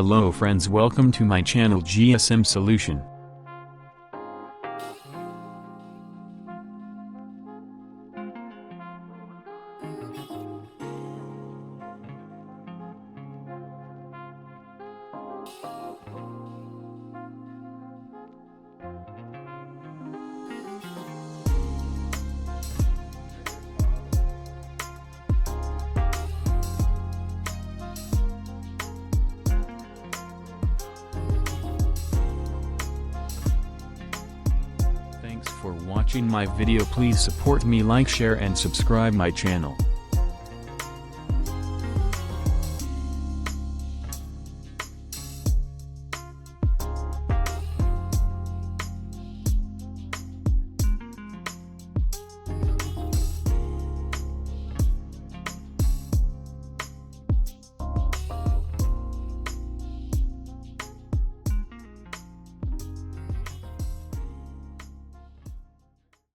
Hello friends, welcome to my channel GSM Solution. Thanks for watching my video. Please support me, like, share and subscribe my channel.